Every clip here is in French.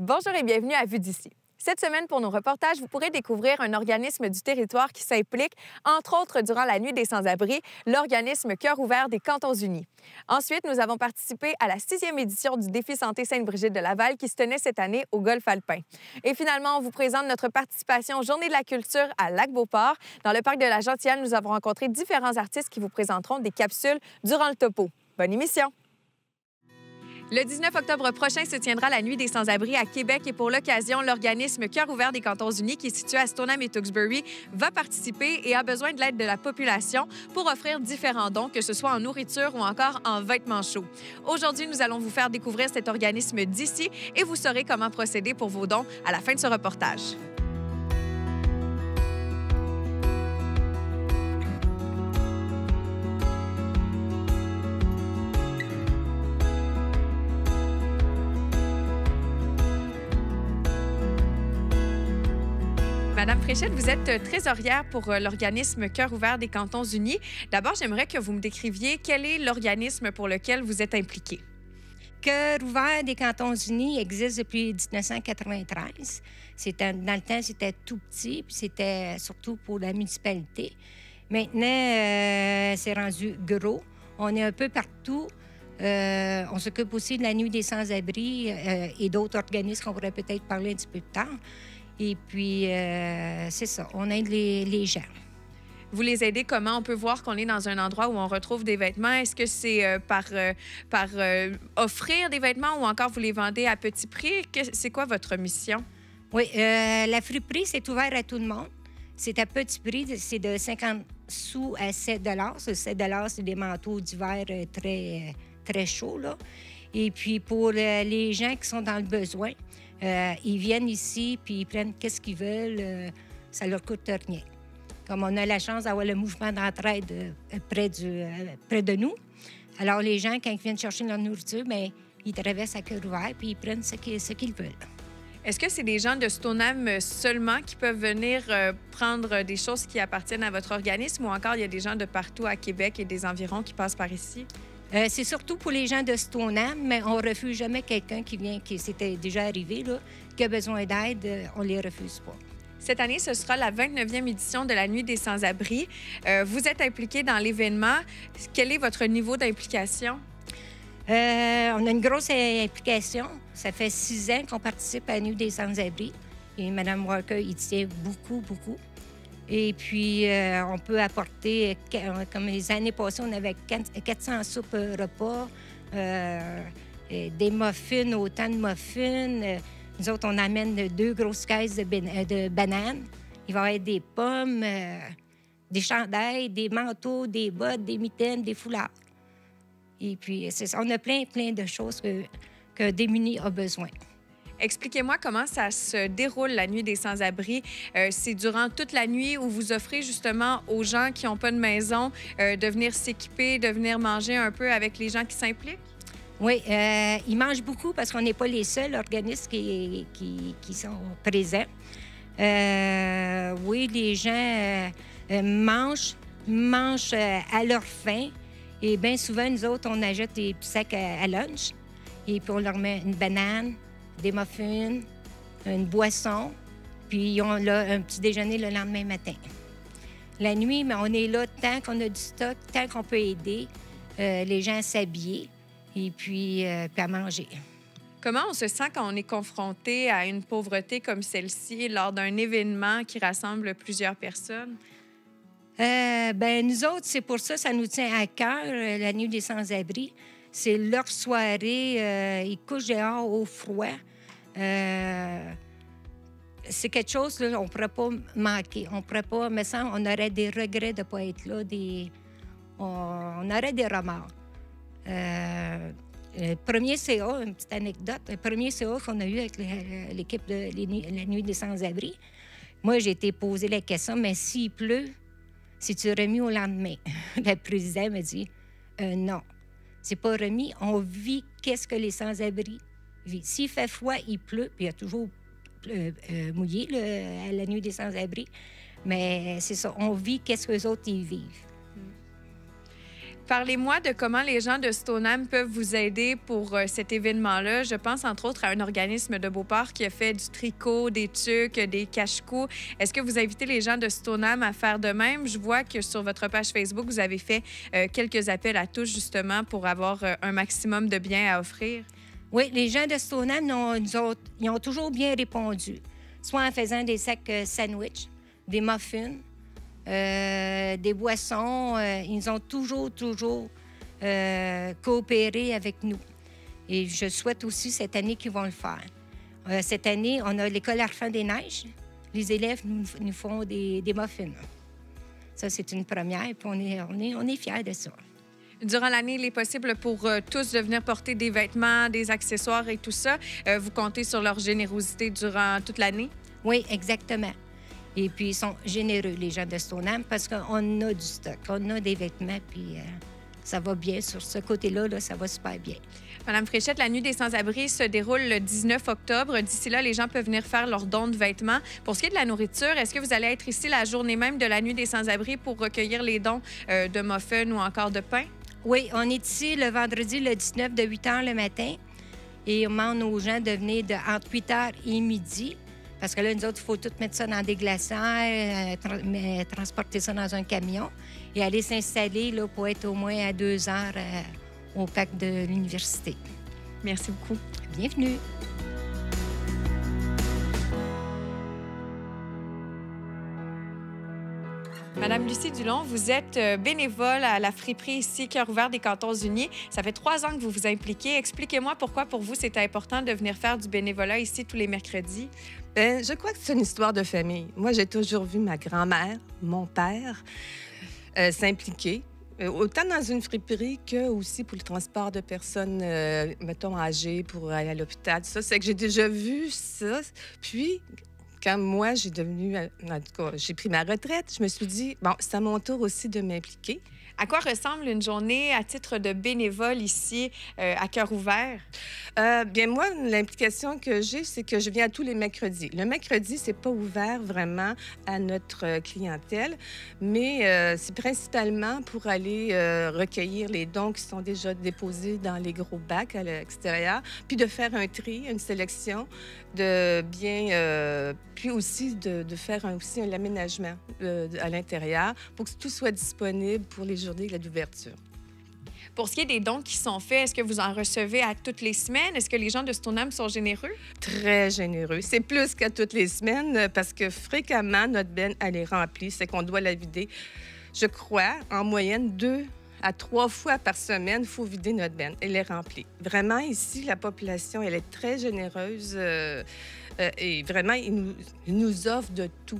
Bonjour et bienvenue à Vue d'ici. Cette semaine, pour nos reportages, vous pourrez découvrir un organisme du territoire qui s'implique, entre autres durant la Nuit des sans-abri, l'organisme Cœur ouvert des Cantons-Unis. Ensuite, nous avons participé à la 6e édition du Défi Santé Sainte-Brigitte de Laval qui se tenait cette année au Golfe alpin. Et finalement, on vous présente notre participation aux Journées de la culture à Lac-Beauport. Dans le parc de la Gentiane, nous avons rencontré différents artistes qui vous présenteront des capsules durant le topo. Bonne émission! Le 19 octobre prochain se tiendra la Nuit des sans-abri à Québec et pour l'occasion, l'organisme Cœur ouvert des Cantons-Unis, qui est situé à Stoneham et Tewksbury, va participer et a besoin de l'aide de la population pour offrir différents dons, que ce soit en nourriture ou encore en vêtements chauds. Aujourd'hui, nous allons vous faire découvrir cet organisme d'ici et vous saurez comment procéder pour vos dons à la fin de ce reportage. Madame Fréchette, vous êtes trésorière pour l'organisme Cœur ouvert des Cantons-Unis. D'abord, j'aimerais que vous me décriviez quel est l'organisme pour lequel vous êtes impliqué. Cœur ouvert des Cantons-Unis existe depuis 1993. Dans le temps, c'était tout petit, puis c'était surtout pour la municipalité. Maintenant, c'est rendu gros. On est un peu partout. On s'occupe aussi de la Nuit des sans-abri et d'autres organismes qu'on pourrait peut-être parler un petit peu plus tard. Et puis, c'est ça, on aide les gens. Vous les aidez comment? On peut voir qu'on est dans un endroit où on retrouve des vêtements. Est-ce que c'est par offrir des vêtements ou encore vous les vendez à petit prix? C'est quoi votre mission? Oui, la friperie, c'est ouvert à tout le monde. C'est à petit prix, c'est de 50 sous à 7 $. 7 $, c'est des manteaux d'hiver très, très chauds, là. Et puis, pour les gens qui sont dans le besoin, ils viennent ici puis ils prennent qu'est-ce qu'ils veulent. Ça leur coûte rien. Comme on a la chance d'avoir le mouvement d'entraide près de nous, alors les gens, quand ils viennent chercher leur nourriture, bien, ils traversent à cœur ouvert puis ils prennent ce qu'ils veulent. Est-ce que c'est des gens de Stoneham seulement qui peuvent venir prendre des choses qui appartiennent à votre organisme ou encore il y a des gens de partout à Québec et des environs qui passent par ici? C'est surtout pour les gens de Stoneham, mais on ne refuse jamais quelqu'un qui s'était déjà arrivé, là, qui a besoin d'aide, on ne les refuse pas. Cette année, ce sera la 29e édition de la Nuit des sans-abri. Vous êtes impliqué dans l'événement. Quel est votre niveau d'implication? On a une grosse implication. Ça fait 6 ans qu'on participe à la Nuit des sans-abri. Et Mme Walker y tient beaucoup, beaucoup. Et puis, on peut apporter, comme les années passées, on avait 400 soupes repas, des muffins, autant de muffins. Nous autres, on amène 2 grosses caisses de bananes. Il va y avoir des pommes, des chandails, des manteaux, des bottes, des mitaines, des foulards. Et puis, c'est ça. On a plein de choses que démuni a besoin. Expliquez-moi comment ça se déroule, la Nuit des sans-abri. C'est durant toute la nuit où vous offrez justement aux gens qui n'ont pas de maison de venir s'équiper, de venir manger un peu avec les gens qui s'impliquent? Oui, ils mangent beaucoup parce qu'on n'est pas les seuls organismes qui sont présents. Oui, les gens mangent à leur faim. Et bien souvent, nous autres, on achète des petits sacs à lunch. Et puis, on leur met une banane, des muffins, une boisson, puis ils ont là, un petit déjeuner le lendemain matin. La nuit, mais on est là tant qu'on a du stock, tant qu'on peut aider les gens à s'habiller et puis à manger. Comment on se sent quand on est confronté à une pauvreté comme celle-ci lors d'un événement qui rassemble plusieurs personnes? Bien, nous autres, c'est pour ça, ça nous tient à cœur, la Nuit des sans-abri. C'est leur soirée, ils couchent dehors au froid. C'est quelque chose là, on ne pourrait pas manquer. On pourrait pas, me semble, on aurait des regrets de ne pas être là. On aurait des remords. Le premier CA, une petite anecdote, le premier CA qu'on a eu avec l'équipe de la Nuit des sans-abri, moi, j'ai été posé la question, mais s'il pleut, si tu remis au lendemain? Le président m'a dit non. C'est pas remis. On vit qu'est-ce que les sans-abri vivent. S'il fait froid, il pleut, puis il y a toujours mouillé à la Nuit des sans-abri. Mais c'est ça, on vit qu'est-ce que les autres ils vivent. Parlez-moi de comment les gens de Stoneham peuvent vous aider pour cet événement-là. Je pense entre autres à un organisme de Beauport qui a fait du tricot, des tuques, des cache-cou. Est-ce que vous invitez les gens de Stoneham à faire de même? Je vois que sur votre page Facebook, vous avez fait quelques appels à tous justement pour avoir un maximum de biens à offrir. Oui, les gens de Stoneham, ils ont toujours bien répondu, soit en faisant des sacs sandwich, des muffins, des boissons. Ils ont toujours coopéré avec nous. Et je souhaite aussi cette année qu'ils vont le faire. Cette année, on a l'École Arfan des Neiges. Les élèves nous font des muffins. Ça, c'est une première, puis on est fiers de ça. Durant l'année, il est possible pour tous de venir porter des vêtements, des accessoires et tout ça. Vous comptez sur leur générosité durant toute l'année? Oui, exactement. Et puis, ils sont généreux, les gens de Stoneham, parce qu'on a du stock, on a des vêtements, puis ça va bien. Sur ce côté-là, là, ça va super bien. Madame Fréchette, la Nuit des Sans-Abris se déroule le 19 octobre. D'ici là, les gens peuvent venir faire leurs dons de vêtements. Pour ce qui est de la nourriture, est-ce que vous allez être ici la journée même de la Nuit des Sans-Abris pour recueillir les dons de muffins ou encore de pain? Oui, on est ici le vendredi, le 19, de 8 h le matin. Et on demande aux gens de venir entre 8 h et midi. Parce que là, nous autres, il faut tout mettre ça dans des glacières, transporter ça dans un camion et aller s'installer là, pour être au moins à 2 heures au parc de l'université. Merci beaucoup. Bienvenue. Madame Lucie Dulon, vous êtes bénévole à la friperie ici, Cœur ouvert des Cantons-Unis. Ça fait 3 ans que vous vous impliquez. Expliquez-moi pourquoi, pour vous, c'est important de venir faire du bénévolat ici tous les mercredis. Bien, je crois que c'est une histoire de famille. Moi, j'ai toujours vu ma grand-mère, mon père s'impliquer, autant dans une friperie que aussi pour le transport de personnes, mettons, âgées pour aller à l'hôpital. Ça, c'est que j'ai déjà vu ça. Puis, quand moi, j'ai pris ma retraite, je me suis dit, bon, c'est à mon tour aussi de m'impliquer. À quoi ressemble une journée à titre de bénévole ici, à Cœur ouvert? Bien, moi, l'implication que j'ai, c'est que je viens tous les mercredis. Le mercredi, c'est pas ouvert vraiment à notre clientèle, mais c'est principalement pour aller recueillir les dons qui sont déjà déposés dans les gros bacs à l'extérieur, puis de faire un tri, une sélection de biens, puis aussi de faire aussi un aménagement à l'intérieur pour que tout soit disponible pour les journées d'ouverture. Pour ce qui est des dons qui sont faits, est-ce que vous en recevez à toutes les semaines? Est-ce que les gens de Stoneham sont généreux? Très généreux. C'est plus qu'à toutes les semaines parce que fréquemment, notre benne, elle est remplie. C'est qu'on doit la vider, je crois, en moyenne 2 à 3 fois par semaine, il faut vider notre benne. Elle est remplie. Vraiment, ici, la population, elle est très généreuse et vraiment, ils nous offrent de tout.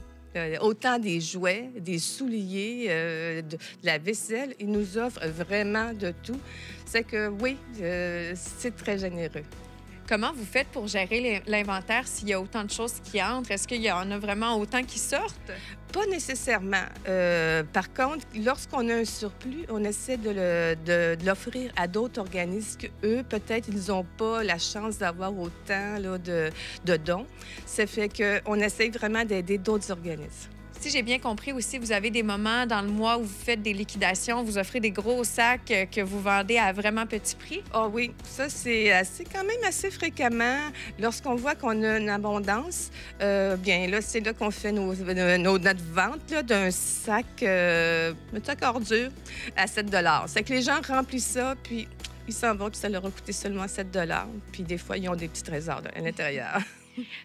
Autant des jouets, des souliers, de la vaisselle. Ils nous offrent vraiment de tout. C'est que oui, c'est très généreux. Comment vous faites pour gérer l'inventaire s'il y a autant de choses qui entrent? Est-ce qu'il y en a vraiment autant qui sortent? Pas nécessairement. Par contre, lorsqu'on a un surplus, on essaie de l'offrir à d'autres organismes qu'eux, peut-être, ils n'ont pas la chance d'avoir autant là, de dons. Ça fait qu'on essaie vraiment d'aider d'autres organismes. Si j'ai bien compris aussi, vous avez des moments dans le mois où vous faites des liquidations, vous offrez des gros sacs que vous vendez à vraiment petit prix? Ah oui, ça, c'est quand même assez fréquemment. Lorsqu'on voit qu'on a une abondance, bien là, c'est là qu'on fait notre vente d'un sac, ordure à 7 $. C'est que les gens remplissent ça, puis ils s'en vont, puis ça leur a coûté seulement 7 $. Puis des fois, ils ont des petits trésors à l'intérieur.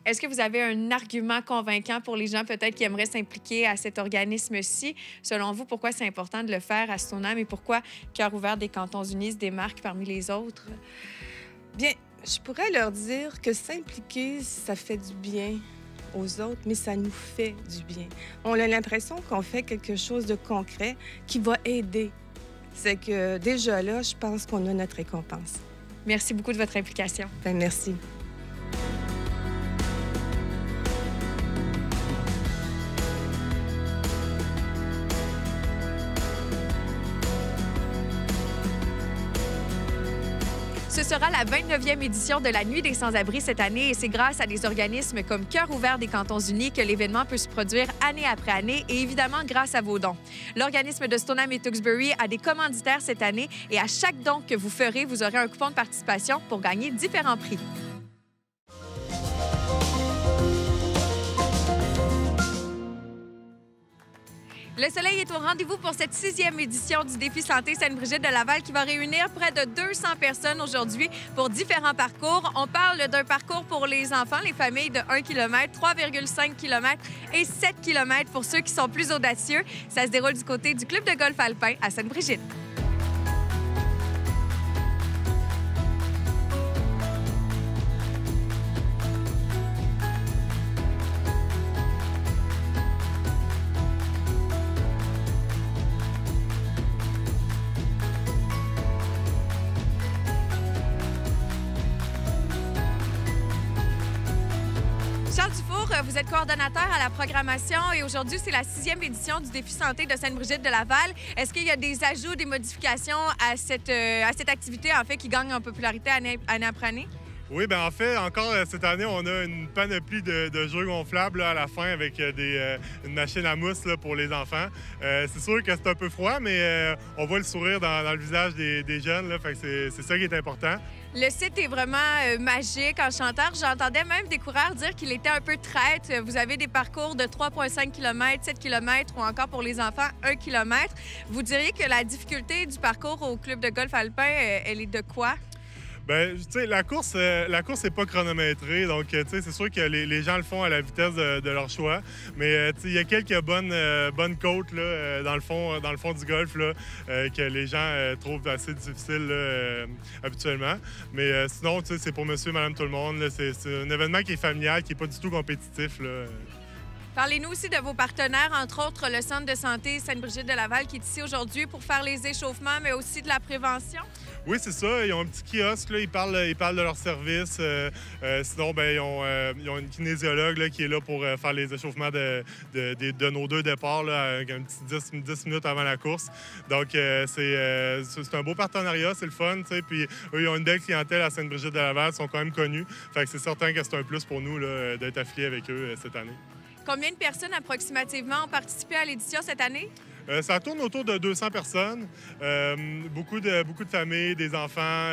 Est-ce que vous avez un argument convaincant pour les gens peut-être qui aimeraient s'impliquer à cet organisme-ci? Selon vous, pourquoi c'est important de le faire à Stoneham et pourquoi Cœur ouvert des Cantons-Unis se démarque parmi les autres? Bien, je pourrais leur dire que s'impliquer, ça fait du bien aux autres, mais ça nous fait du bien. On a l'impression qu'on fait quelque chose de concret qui va aider. C'est que déjà là, je pense qu'on a notre récompense. Merci beaucoup de votre implication. Bien, merci. Ce sera la 29e édition de la Nuit des sans-abri cette année et c'est grâce à des organismes comme Cœur ouvert des Cantons-Unis que l'événement peut se produire année après année et évidemment grâce à vos dons. L'organisme de Stoneham et Tewksbury a des commanditaires cette année et à chaque don que vous ferez, vous aurez un coupon de participation pour gagner différents prix. Le soleil est au rendez-vous pour cette 6e édition du Défi Santé Sainte-Brigitte de Laval qui va réunir près de 200 personnes aujourd'hui pour différents parcours. On parle d'un parcours pour les enfants, les familles de 1 km, 3,5 km et 7 km pour ceux qui sont plus audacieux. Ça se déroule du côté du Club de golf alpin à Sainte-Brigitte. Charles Dufour, vous êtes coordonnateur à la programmation et aujourd'hui, c'est la 6e édition du Défi Santé de Sainte-Brigitte de Laval. Est-ce qu'il y a des ajouts, des modifications à cette activité, en fait, qui gagne en popularité année après année? Oui, bien en fait, encore cette année, on a une panoplie de jeux gonflables là, à la fin avec une machine à mousse là, pour les enfants. C'est sûr que c'est un peu froid, mais on voit le sourire dans le visage des jeunes, là, fait que c'est ça qui est important. Le site est vraiment magique. En chanteur, j'entendais même des coureurs dire qu'il était un peu traître. Vous avez des parcours de 3,5 km, 7 km ou encore pour les enfants 1 km. Vous diriez que la difficulté du parcours au club de golf alpin, elle est de quoi? Bien, tu sais, la course n'est pas chronométrée, donc tu sais, c'est sûr que les gens le font à la vitesse de leur choix. Mais tu sais, il y a quelques bonnes côtes là, dans le fond du golf là, que les gens trouvent assez difficiles là, habituellement. Mais sinon, tu sais, c'est pour monsieur, madame, tout le monde. C'est un événement qui est familial, qui n'est pas du tout compétitif, là. Parlez-nous aussi de vos partenaires, entre autres le Centre de santé Sainte-Brigitte de Laval qui est ici aujourd'hui pour faire les échauffements, mais aussi de la prévention. Oui, c'est ça. Ils ont un petit kiosque, là. Ils parlent de leur service. Sinon, bien, ils ont une kinésiologue là, qui est là pour faire les échauffements de nos 2 départs, là, avec un petit 10 minutes avant la course. Donc, c'est un beau partenariat, c'est le fun. T'sais. Puis, eux, ils ont une belle clientèle à Sainte-Brigitte de Laval, ils sont quand même connus. Fait que c'est certain que c'est un plus pour nous là, d'être affiliés avec eux cette année. Combien de personnes approximativement ont participé à l'édition cette année? Ça tourne autour de 200 personnes. Beaucoup de familles, des enfants.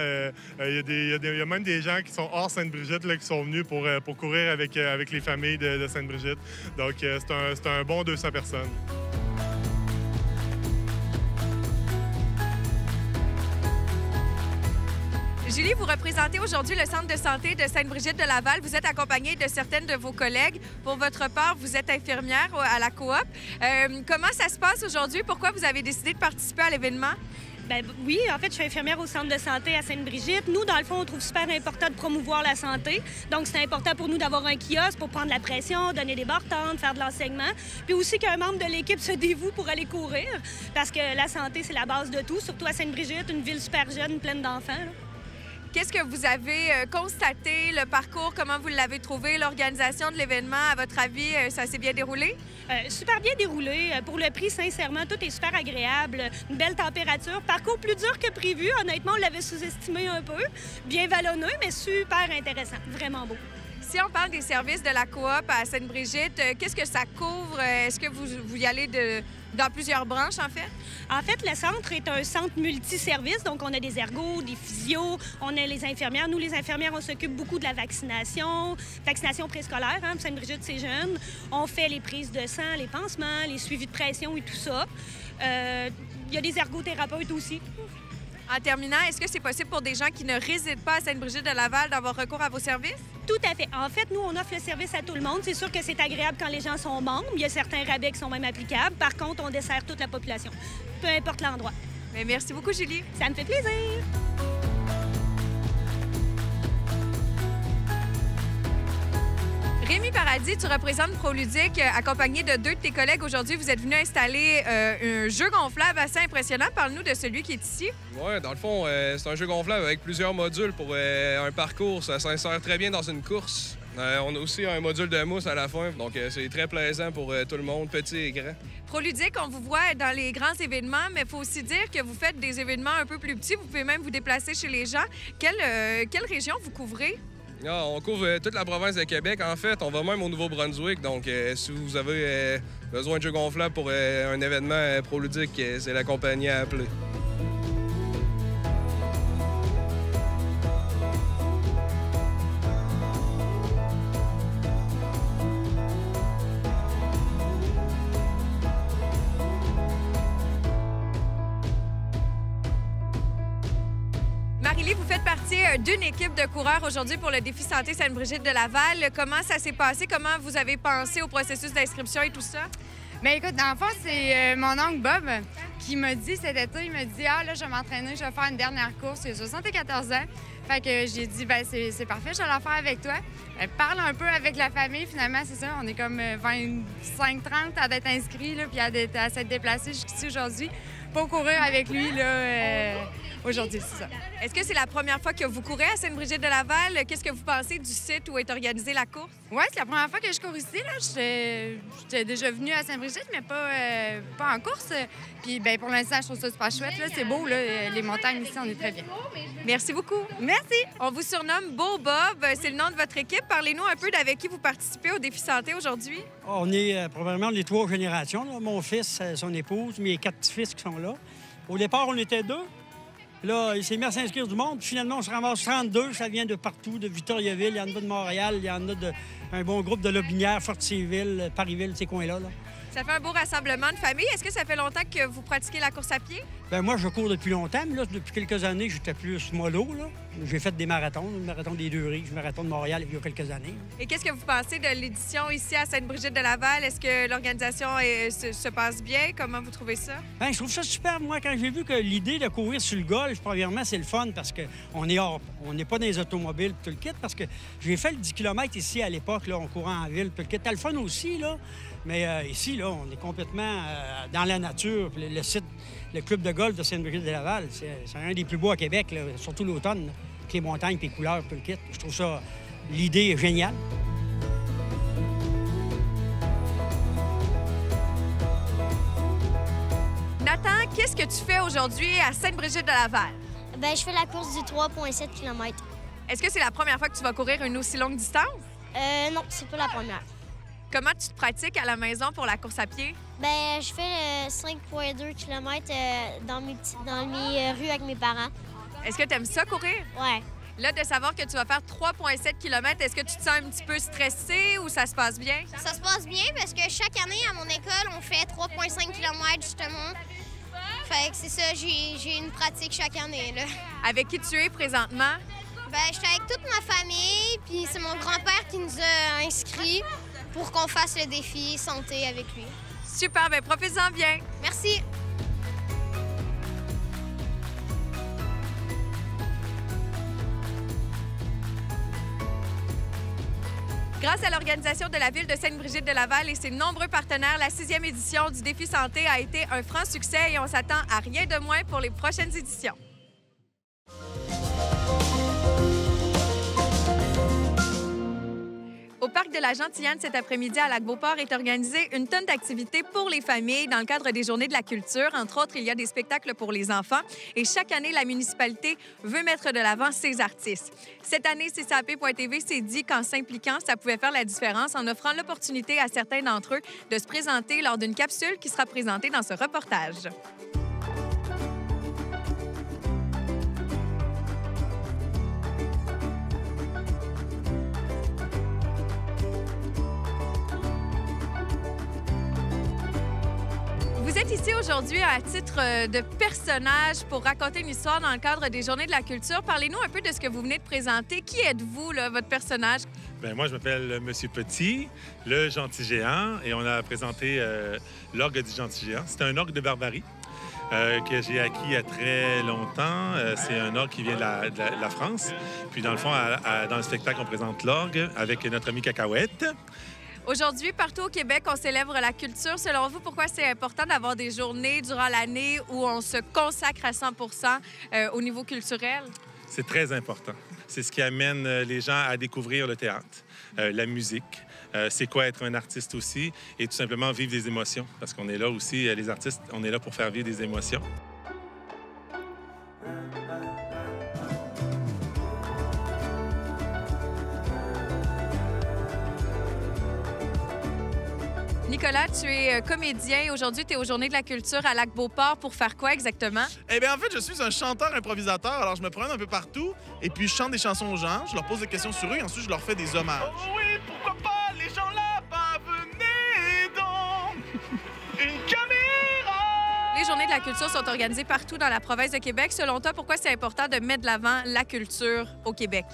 Il y a même des gens qui sont hors Sainte-Brigitte là, qui sont venus pour courir avec les familles de Sainte-Brigitte. Donc, c'est un bon 200 personnes. Julie, vous représentez aujourd'hui le Centre de santé de Sainte-Brigitte de Laval. Vous êtes accompagnée de certaines de vos collègues. Pour votre part, vous êtes infirmière à la coop. Comment ça se passe aujourd'hui? Pourquoi vous avez décidé de participer à l'événement? Bien, oui, en fait, je suis infirmière au Centre de santé à Sainte-Brigitte. Nous, dans le fond, on trouve super important de promouvoir la santé. Donc, c'est important pour nous d'avoir un kiosque pour prendre la pression, donner des barres-tentes, faire de l'enseignement. Puis aussi qu'un membre de l'équipe se dévoue pour aller courir. Parce que la santé, c'est la base de tout, surtout à Sainte-Brigitte, une ville super jeune, pleine d'enfants. Qu'est-ce que vous avez constaté, le parcours, comment vous l'avez trouvé, l'organisation de l'événement? À votre avis, ça s'est bien déroulé? Super bien déroulé. Pour le prix, sincèrement, tout est super agréable. Une belle température. Parcours plus dur que prévu. Honnêtement, on l'avait sous-estimé un peu. Bien vallonneux, mais super intéressant. Vraiment beau. Si on parle des services de la coop à Sainte-Brigitte, qu'est-ce que ça couvre? Est-ce que vous y allez dans plusieurs branches, en fait? En fait, le centre est un centre multiservice. Donc, on a des ergos, des physios, on a les infirmières. Nous, les infirmières, on s'occupe beaucoup de la vaccination préscolaire. Hein, Sainte-Brigitte, c'est jeune. On fait les prises de sang, les pansements, les suivis de pression et tout ça. Il y a des ergothérapeutes aussi. En terminant, est-ce que c'est possible pour des gens qui ne résident pas à Sainte-Brigitte de Laval d'avoir recours à vos services? Tout à fait. En fait, nous, on offre le service à tout le monde. C'est sûr que c'est agréable quand les gens sont membres. Il y a certains rabais qui sont même applicables. Par contre, on dessert toute la population, peu importe l'endroit. Mais merci beaucoup, Julie. Ça me fait plaisir. Rémi Paradis, tu représentes ProLudique, accompagné de 2 de tes collègues. Aujourd'hui, vous êtes venus installer un jeu gonflable assez impressionnant. Parle-nous de celui qui est ici. Oui, dans le fond, c'est un jeu gonflable avec plusieurs modules pour un parcours. Ça s'insère très bien dans une course. On a aussi un module de mousse à la fin, donc c'est très plaisant pour tout le monde, petit et grand. Proludique, on vous voit dans les grands événements, mais il faut aussi dire que vous faites des événements un peu plus petits. Vous pouvez même vous déplacer chez les gens. Quelle région vous couvrez? Ah, on couvre toute la province de Québec. En fait, on va même au Nouveau-Brunswick. Donc, si vous avez besoin de jeux gonflables pour un événement Proludique, c'est la compagnie à appeler. Marie-Lie, vous faites partie d'une équipe de coureurs aujourd'hui pour le défi santé Sainte-Brigitte de Laval. Comment ça s'est passé? Comment vous avez pensé au processus d'inscription et tout ça? Bien, écoute, dans le fond, c'est mon oncle Bob qui m'a dit cet été, il m'a dit « Ah, là, je vais m'entraîner, je vais faire une dernière course. » Il a 74 ans. Fait que j'ai dit « Bien, c'est parfait, je vais la faire avec toi. » Parle un peu avec la famille, finalement, c'est ça. On est comme 25-30 à d'être inscrits, là, puis à s'être déplacés jusqu'ici aujourd'hui pour courir avec lui, là, aujourd'hui, c'est ça. Est-ce que c'est la première fois que vous courez à Sainte-Brigitte de Laval? Qu'est-ce que vous pensez du site où est organisée la course? Oui, c'est la première fois que je cours ici. J'étais déjà venue à Sainte-Brigitte, mais pas en course. Puis ben, pour l'instant, je trouve ça super chouette. Là. C'est beau, là. Les montagnes ici, on est très bien. Merci beaucoup. Merci. On vous surnomme Beau Bob. C'est le nom de votre équipe. Parlez-nous un peu d'avec qui vous participez au défi santé aujourd'hui. On est probablement les 3 générations. Là. Mon fils, son épouse, mes 4 petits-fils qui sont là. Au départ, on était 2. Là, il s'est mis à s'inscrire du monde. Puis finalement, on se ramasse 32. Ça vient de partout, de Victoriaville. Il y en a de Montréal. Il y en a un bon groupe de Lobinière, Fortierville, Parisville, ces coins-là. Là. Ça fait un beau rassemblement de famille. Est-ce que ça fait longtemps que vous pratiquez la course à pied? Bien, moi, je cours depuis longtemps, mais là, depuis quelques années, j'étais plus mollo. Là. J'ai fait des marathons, le marathon des Deux-Rives, le marathon de Montréal il y a quelques années. Et qu'est-ce que vous pensez de l'édition ici à Sainte-Brigitte de Laval? Est-ce que l'organisation se passe bien? Comment vous trouvez ça? Bien, je trouve ça super. Moi, quand j'ai vu que l'idée de courir sur le golf, premièrement, c'est le fun parce qu'on n'est pas dans les automobiles tout le kit. Parce que j'ai fait le 10 km ici à l'époque, là, on courait en ville tout le kit. T'as le fun aussi, là. Mais ici, là, on est complètement dans la nature. Puis le site, le club de golf de Sainte-Brigitte de Laval, c'est un des plus beaux à Québec, là, surtout l'automne, là, avec les montagnes, puis les couleurs, tout le kit. Je trouve ça, l'idée est géniale. Nathan, qu'est-ce que tu fais aujourd'hui à Sainte-Brigitte de Laval? Bien, je fais la course du 3,7 km. Est-ce que c'est la première fois que tu vas courir une aussi longue distance? Non, c'est pas la première. Comment tu te pratiques à la maison pour la course à pied? Ben, je fais 5,2 km dans mes rues avec mes parents. Est-ce que tu aimes ça courir? Ouais. Là, de savoir que tu vas faire 3,7 km, est-ce que tu te sens un petit peu stressé ou ça se passe bien? Ça se passe bien parce que chaque année à mon école, on fait 3,5 km justement. Fait que c'est ça, j'ai une pratique chaque année, là. Avec qui tu es présentement? Ben, je suis avec toute ma famille, puis c'est mon grand-père qui nous a inscrits pour qu'on fasse le défi santé avec lui. Super, bien profitez-en bien. Merci. Grâce à l'organisation de la Ville de Sainte-Brigitte de Laval et ses nombreux partenaires, la 6e édition du Défi Santé a été un franc succès et on s'attend à rien de moins pour les prochaines éditions. Au parc de la Gentillane, cet après-midi, à Lac-Beauport, est organisée une tonne d'activités pour les familles dans le cadre des Journées de la culture. Entre autres, il y a des spectacles pour les enfants. Et chaque année, la municipalité veut mettre de l'avant ses artistes. Cette année, CCAP.tv s'est dit qu'en s'impliquant, ça pouvait faire la différence en offrant l'opportunité à certains d'entre eux de se présenter lors d'une capsule qui sera présentée dans ce reportage. Vous êtes ici aujourd'hui à titre de personnage pour raconter une histoire dans le cadre des Journées de la culture. Parlez-nous un peu de ce que vous venez de présenter. Qui êtes-vous, là, votre personnage? Bien, moi, je m'appelle Monsieur Petit, le gentil géant, et on a présenté l'orgue du gentil géant. C'est un orgue de Barbarie que j'ai acquis il y a très longtemps. C'est un orgue qui vient de la France. Puis, dans le fond, dans le spectacle, on présente l'orgue avec notre ami Cacahuète. Aujourd'hui, partout au Québec, on célèbre la culture. Selon vous, pourquoi c'est important d'avoir des journées durant l'année où on se consacre à 100 au niveau culturel? C'est très important. C'est ce qui amène les gens à découvrir le théâtre, la musique. C'est quoi être un artiste aussi et tout simplement vivre des émotions. Parce qu'on est là aussi, les artistes, on est là pour faire vivre des émotions. Nicolas, tu es comédien. Aujourd'hui, tu es aux Journées de la culture à Lac-Beauport pour faire quoi exactement? Eh bien, en fait, je suis un chanteur-improvisateur. Alors, je me promène un peu partout et puis je chante des chansons aux gens. Je leur pose des questions sur eux et ensuite, je leur fais des hommages. Oh oui, pourquoi pas les gens là-bas, venez donc une caméra! Les Journées de la culture sont organisées partout dans la province de Québec. Selon toi, pourquoi c'est important de mettre de l'avant la culture au Québec?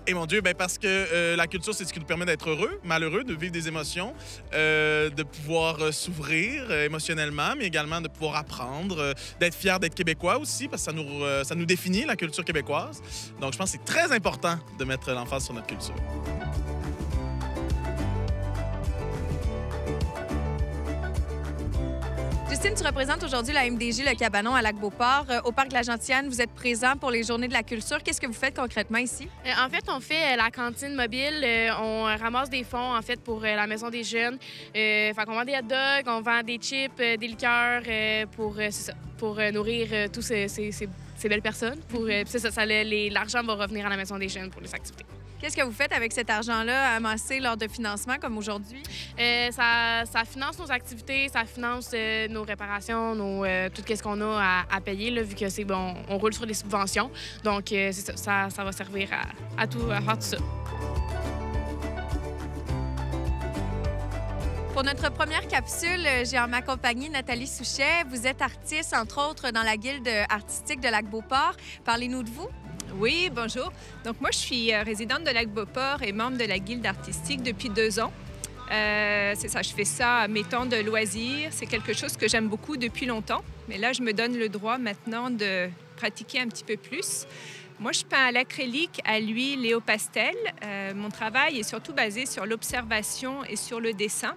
Et mon Dieu, bien parce que la culture, c'est ce qui nous permet d'être heureux, malheureux, de vivre des émotions, de pouvoir s'ouvrir émotionnellement, mais également de pouvoir apprendre, d'être fier d'être québécois aussi, parce que ça nous définit, la culture québécoise. Donc, je pense que c'est très important de mettre l'emphase sur notre culture. Justine, tu représentes aujourd'hui la MDJ Le Cabanon à Lac-Beauport. Au Parc de la Gentiane, vous êtes présent pour les Journées de la culture. Qu'est-ce que vous faites concrètement ici? En fait, on fait la cantine mobile. On ramasse des fonds, en fait, pour la Maison des jeunes. Fait qu'on vend des hot dogs, on vend des chips, des liqueurs pour nourrir tous ces belles personnes. L'argent va revenir à la Maison des jeunes pour les activités. Qu'est-ce que vous faites avec cet argent-là amassé lors de financement comme aujourd'hui? Ça finance nos activités, ça finance nos réparations, tout ce qu'on a à payer, là, vu que c'est bon, on roule sur des subventions. Donc, ça va servir à faire tout ça. Pour notre première capsule, j'ai en ma compagnie Nathalie Souchet. Vous êtes artiste, entre autres, dans la Guilde artistique de Lac-Beauport. Parlez-nous de vous. Oui, bonjour. Donc moi, je suis résidente de Lac-Beauport et membre de la Guilde artistique depuis 2 ans. C'est ça, je fais ça à mes temps de loisirs. C'est quelque chose que j'aime beaucoup depuis longtemps. Mais là, je me donne le droit maintenant de pratiquer un petit peu plus. Moi, je peins à l'acrylique, à l'huile et au pastel. Mon travail est surtout basé sur l'observation et sur le dessin.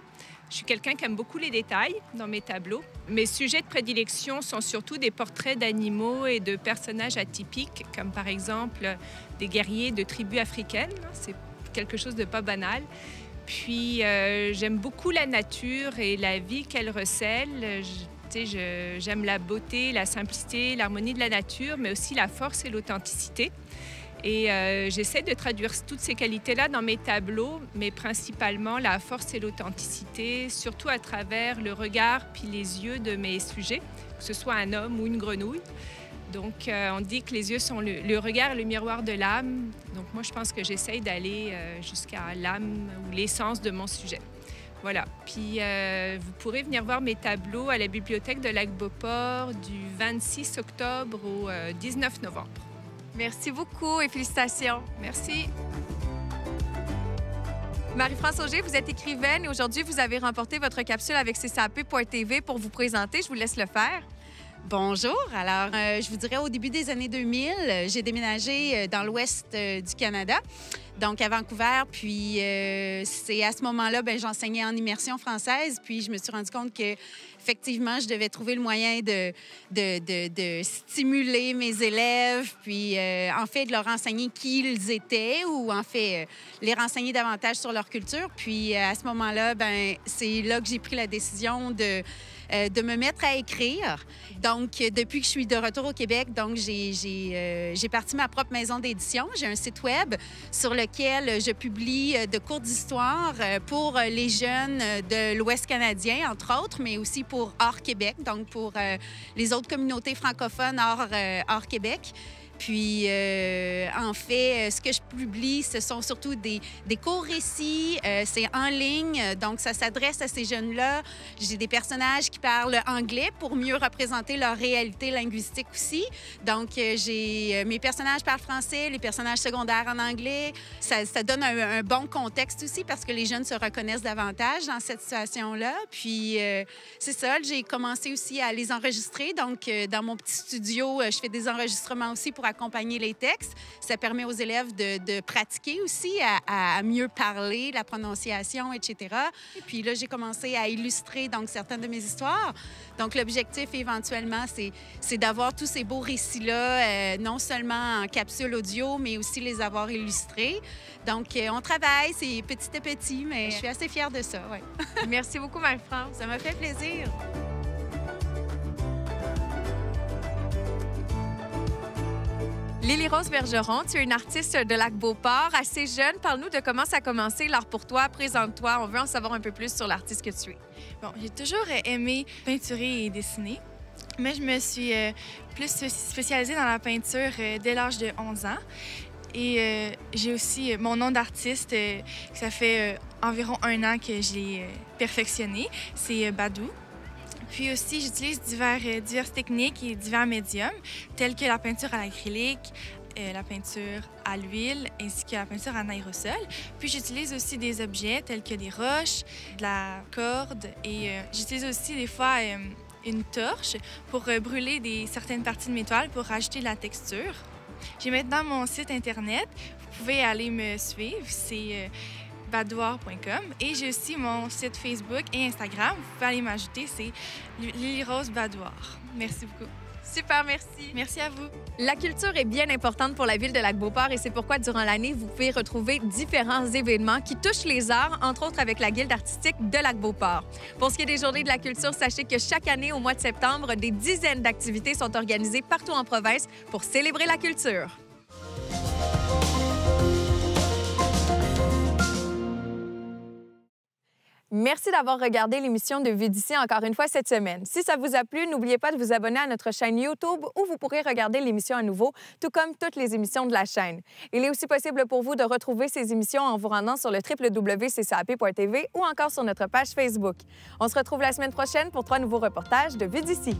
Je suis quelqu'un qui aime beaucoup les détails dans mes tableaux. Mes sujets de prédilection sont surtout des portraits d'animaux et de personnages atypiques, comme par exemple des guerriers de tribus africaines. C'est quelque chose de pas banal. Puis, j'aime beaucoup la nature et la vie qu'elle recèle. J'aime la beauté, la simplicité, l'harmonie de la nature, mais aussi la force et l'authenticité. Et j'essaie de traduire toutes ces qualités-là dans mes tableaux, mais principalement la force et l'authenticité, surtout à travers le regard puis les yeux de mes sujets, que ce soit un homme ou une grenouille. Donc, on dit que les yeux sont le regard et le miroir de l'âme. Donc, moi, je pense que j'essaie d'aller jusqu'à l'âme ou l'essence de mon sujet. Voilà. Puis, vous pourrez venir voir mes tableaux à la bibliothèque de Lac-Beauport du 26 octobre au 19 novembre. Merci beaucoup et félicitations. Merci. Marie-France Auger, vous êtes écrivaine et aujourd'hui, vous avez remporté votre capsule avec CCAP.tv pour vous présenter. Je vous laisse le faire. Bonjour. Alors, je vous dirais au début des années 2000, j'ai déménagé dans l'ouest du Canada, donc à Vancouver. Puis, c'est à ce moment-là, j'enseignais en immersion française. Puis, je me suis rendu compte que effectivement, je devais trouver le moyen de stimuler mes élèves, puis en fait, de leur enseigner qui ils étaient ou en fait, les renseigner davantage sur leur culture. Puis à ce moment-là, c'est là que j'ai pris la décision de me mettre à écrire. Donc, depuis que je suis de retour au Québec, donc j'ai parti ma propre maison d'édition. J'ai un site web sur lequel je publie de courtes histoires pour les jeunes de l'Ouest canadien, entre autres, mais aussi pour hors Québec, donc pour les autres communautés francophones hors Québec. Puis, en fait, ce que je publie, ce sont surtout des courts récits. C'est en ligne, donc ça s'adresse à ces jeunes-là. J'ai des personnages qui parlent anglais pour mieux représenter leur réalité linguistique aussi. Donc, mes personnages parlent français, les personnages secondaires en anglais. Ça donne un bon contexte aussi parce que les jeunes se reconnaissent davantage dans cette situation-là. Puis, c'est ça, j'ai commencé aussi à les enregistrer. Donc, dans mon petit studio, je fais des enregistrements aussi pour accompagner les textes. Ça permet aux élèves de pratiquer aussi, à mieux parler, la prononciation, etc. Et puis là, j'ai commencé à illustrer donc certaines de mes histoires. Donc, l'objectif, éventuellement, c'est d'avoir tous ces beaux récits-là, non seulement en capsule audio, mais aussi les avoir illustrés. Donc, on travaille, c'est petit à petit, mais je suis assez fière de ça, oui. Merci beaucoup, Marie-France. Ça m'a fait plaisir. Lily-Rose Bergeron, tu es une artiste de Lac-Beauport, assez jeune. Parle-nous de comment ça a commencé, l'art pour toi. Présente-toi, on veut en savoir un peu plus sur l'artiste que tu es. Bon, j'ai toujours aimé peinturer et dessiner, mais je me suis plus spécialisée dans la peinture dès l'âge de 11 ans. Et j'ai aussi mon nom d'artiste, ça fait environ 1 an que je l'ai perfectionné, c'est Badou. Puis aussi, j'utilise diverses techniques et divers médiums, tels que la peinture à l'acrylique, la peinture à l'huile, ainsi que la peinture en aérosol. Puis j'utilise aussi des objets tels que des roches, de la corde, et j'utilise aussi des fois une torche pour brûler certaines parties de mes toiles pour rajouter de la texture. J'ai maintenant mon site Internet. Vous pouvez aller me suivre. C'est badouard.com. Et j'ai aussi mon site Facebook et Instagram. Vous pouvez aller m'ajouter. C'est Lily-Rose Badouard. Merci beaucoup. Super, merci. Merci à vous. La culture est bien importante pour la ville de Lac-Beauport et c'est pourquoi, durant l'année, vous pouvez retrouver différents événements qui touchent les arts, entre autres avec la Guilde artistique de Lac-Beauport. Pour ce qui est des Journées de la culture, sachez que chaque année, au mois de septembre, des dizaines d'activités sont organisées partout en province pour célébrer la culture. Merci d'avoir regardé l'émission de Vue d'ici encore une fois cette semaine. Si ça vous a plu, n'oubliez pas de vous abonner à notre chaîne YouTube où vous pourrez regarder l'émission à nouveau, tout comme toutes les émissions de la chaîne. Il est aussi possible pour vous de retrouver ces émissions en vous rendant sur le www.ccap.tv ou encore sur notre page Facebook. On se retrouve la semaine prochaine pour 3 nouveaux reportages de Vue d'ici.